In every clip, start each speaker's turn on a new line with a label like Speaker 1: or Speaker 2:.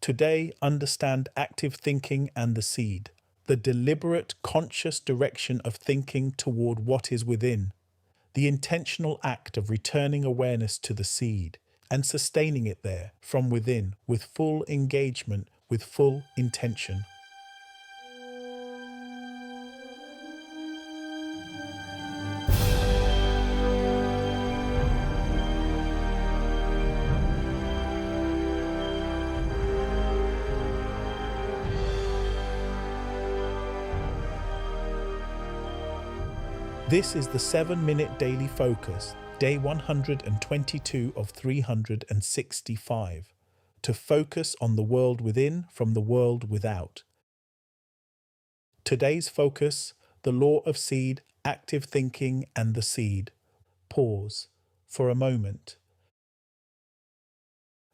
Speaker 1: Today, understand active thinking and the seed, the deliberate, conscious direction of thinking toward what is within, the intentional act of returning awareness to the seed and sustaining it there from within with full engagement, with full intention. This is the 7-minute daily focus, day 122 of 365, to focus on the world within from the world without. Today's focus, the law of seed, active thinking and the seed. Pause for a moment.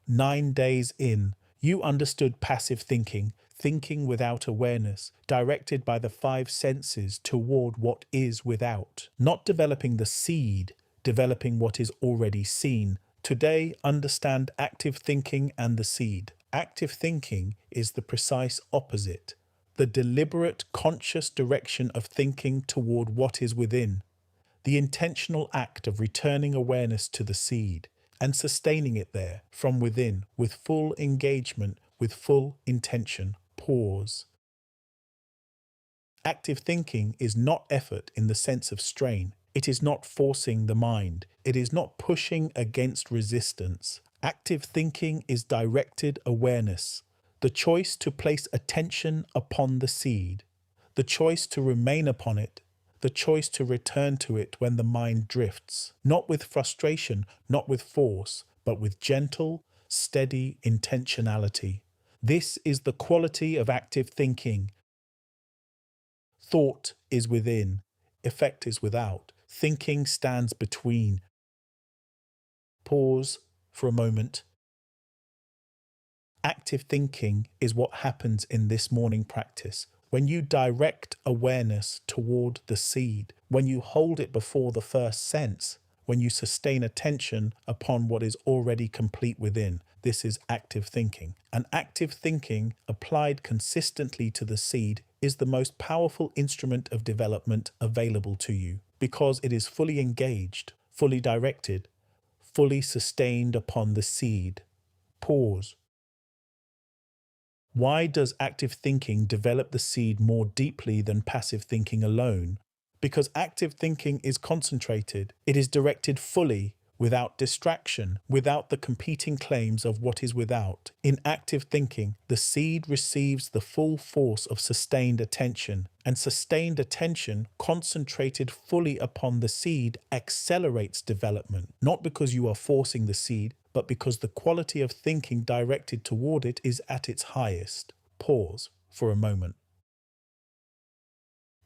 Speaker 1: 9 days in, you understood passive thinking, thinking without awareness, directed by the 5 senses toward what is without, not developing the seed, developing what is already seen. Today, understand active thinking and the seed. Active thinking is the precise opposite, the deliberate, conscious direction of thinking toward what is within, the intentional act of returning awareness to the seed and sustaining it there from within with full engagement, with full intention. Pause. Active thinking is not effort in the sense of strain. It is not forcing the mind. It is not pushing against resistance. Active thinking is directed awareness, the choice to place attention upon the seed, the choice to remain upon it, the choice to return to it when the mind drifts, not with frustration, not with force, but with gentle, steady intentionality. This is the quality of active thinking. Thought is within, effect is without. Thinking stands between. Pause for a moment. Active thinking is what happens in this morning practice. When you direct awareness toward the seed, when you hold it before the first sense, when you sustain attention upon what is already complete within, this is active thinking. And active thinking, applied consistently to the seed, is the most powerful instrument of development available to you, because it is fully engaged, fully directed, fully sustained upon the seed. Pause. Why does active thinking develop the seed more deeply than passive thinking alone? Because active thinking is concentrated. It is directed fully, without distraction, without the competing claims of what is without. In active thinking, the seed receives the full force of sustained attention, and sustained attention, concentrated fully upon the seed, accelerates development, not because you are forcing the seed, but because the quality of thinking directed toward it is at its highest. Pause for a moment.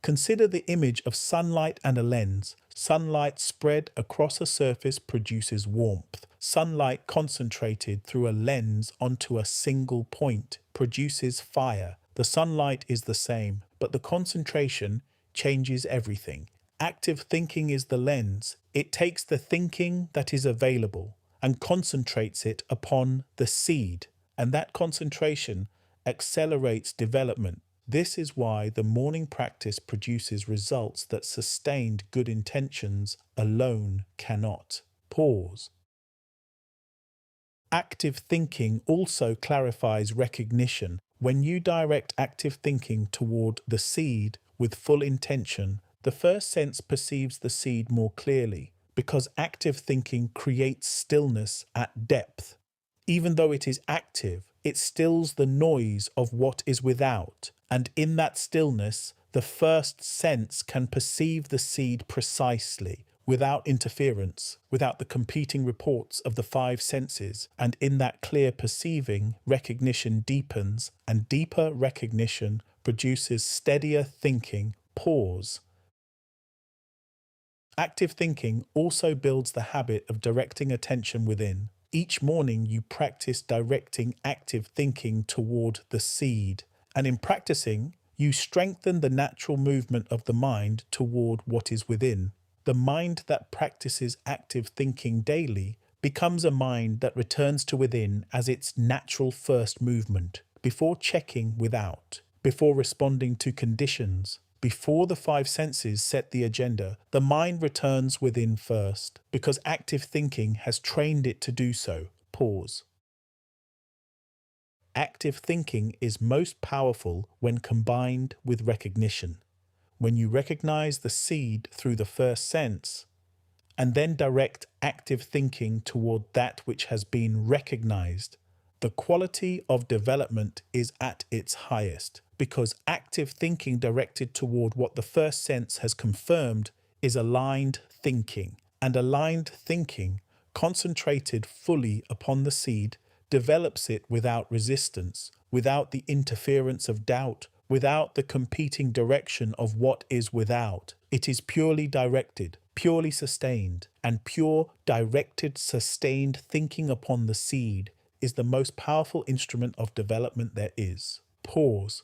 Speaker 1: Consider the image of sunlight and a lens. Sunlight spread across a surface produces warmth. Sunlight concentrated through a lens onto a single point produces fire. The sunlight is the same, but the concentration changes everything. Active thinking is the lens. It takes the thinking that is available and concentrates it upon the seed, and that concentration accelerates development. This is why the morning practice produces results that sustained good intentions alone cannot. Pause. Active thinking also clarifies recognition. When you direct active thinking toward the seed with full intention, the first sense perceives the seed more clearly, because active thinking creates stillness at depth. Even though it is active, it stills the noise of what is without, and in that stillness, the first sense can perceive the seed precisely, without interference, without the competing reports of the 5 senses, and in that clear perceiving, recognition deepens, and deeper recognition produces steadier thinking. Pause. Active thinking also builds the habit of directing attention within. Each morning you practice directing active thinking toward the seed, and in practicing, you strengthen the natural movement of the mind toward what is within. The mind that practices active thinking daily becomes a mind that returns to within as its natural first movement, before checking without, before responding to conditions. Before the five senses set the agenda, the mind returns within first, because active thinking has trained it to do so. Pause. Active thinking is most powerful when combined with recognition. When you recognize the seed through the first sense, and then direct active thinking toward that which has been recognized, the quality of development is at its highest, because active thinking directed toward what the first sense has confirmed is aligned thinking. And aligned thinking, concentrated fully upon the seed, develops it without resistance, without the interference of doubt, without the competing direction of what is without. It is purely directed, purely sustained, and pure, directed, sustained thinking upon the seed is the most powerful instrument of development there is. Pause.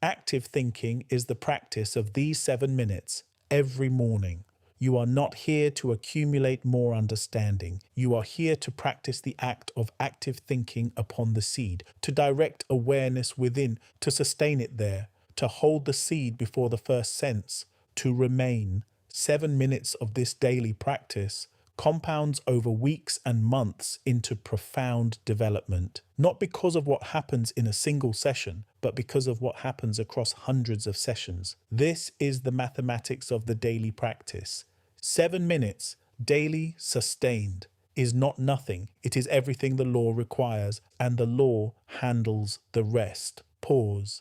Speaker 1: Active thinking is the practice of these 7 minutes every morning. You are not here to accumulate more understanding. You are here to practice the act of active thinking upon the seed, to direct awareness within, to sustain it there, to hold the seed before the first sense, to remain. 7 minutes of this daily practice compounds over weeks and months into profound development, not because of what happens in a single session, but because of what happens across hundreds of sessions. This is the mathematics of the daily practice. 7 minutes, daily, sustained, is not nothing. It is everything the law requires, and the law handles the rest. Pause.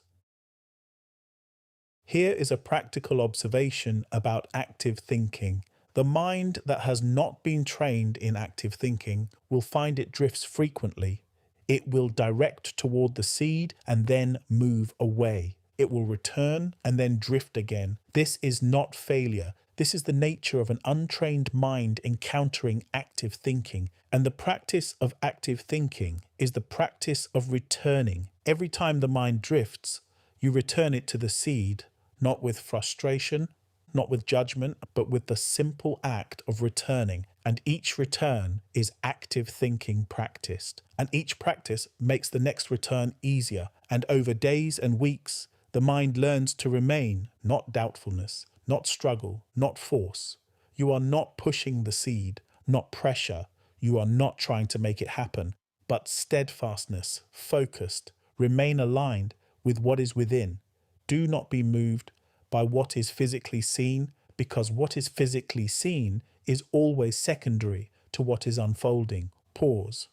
Speaker 1: Here is a practical observation about active thinking. The mind that has not been trained in active thinking will find it drifts frequently. It will direct toward the seed and then move away. It will return and then drift again. This is not failure. This is the nature of an untrained mind encountering active thinking. And the practice of active thinking is the practice of returning. Every time the mind drifts, you return it to the seed, not with frustration, not with judgment, but with the simple act of returning. And each return is active thinking practiced. And each practice makes the next return easier. And over days and weeks, the mind learns to remain, not doubtfulness, not struggle, not force. You are not pushing the seed, not pressure. You are not trying to make it happen, but steadfastness, focused, remain aligned with what is within. Do not be moved by what is physically seen, because what is physically seen is always secondary to what is unfolding. Pause.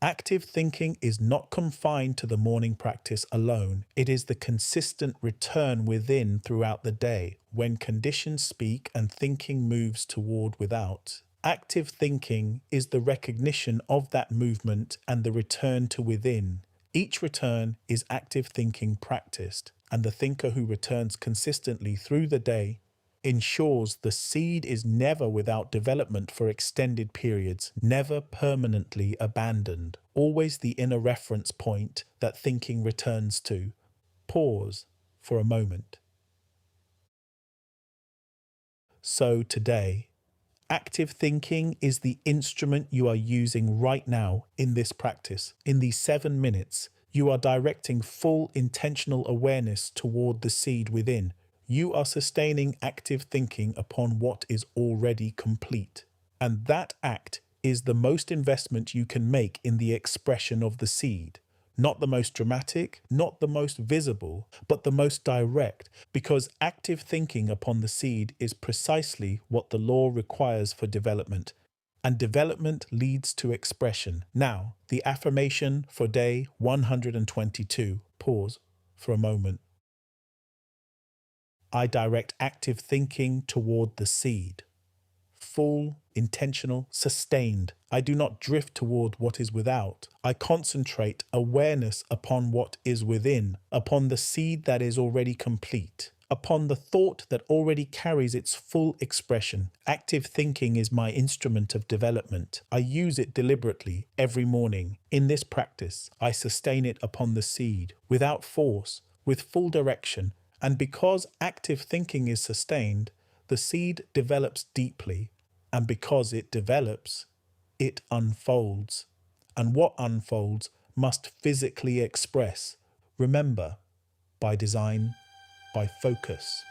Speaker 1: Active thinking is not confined to the morning practice alone. It is the consistent return within throughout the day, when conditions speak and thinking moves toward without. Active thinking is the recognition of that movement and the return to within. Each return is active thinking practiced, and the thinker who returns consistently through the day ensures the seed is never without development for extended periods, never permanently abandoned, always the inner reference point that thinking returns to. Pause for a moment. So today, active thinking is the instrument you are using right now in this practice. In these 7 minutes, you are directing full intentional awareness toward the seed within. You are sustaining active thinking upon what is already complete. And that act is the most investment you can make in the expression of the seed. Not the most dramatic, not the most visible, but the most direct, because active thinking upon the seed is precisely what the law requires for development. And development leads to expression. Now, the affirmation for day 122. Pause for a moment. I direct active thinking toward the seed. Full, intentional, sustained. I do not drift toward what is without. I concentrate awareness upon what is within, upon the seed that is already complete, upon the thought that already carries its full expression. Active thinking is my instrument of development. I use it deliberately every morning. In this practice, I sustain it upon the seed, without force, with full direction. And because active thinking is sustained, the seed develops deeply, And because it develops, it unfolds. And what unfolds must physically express, remember, by design, by focus.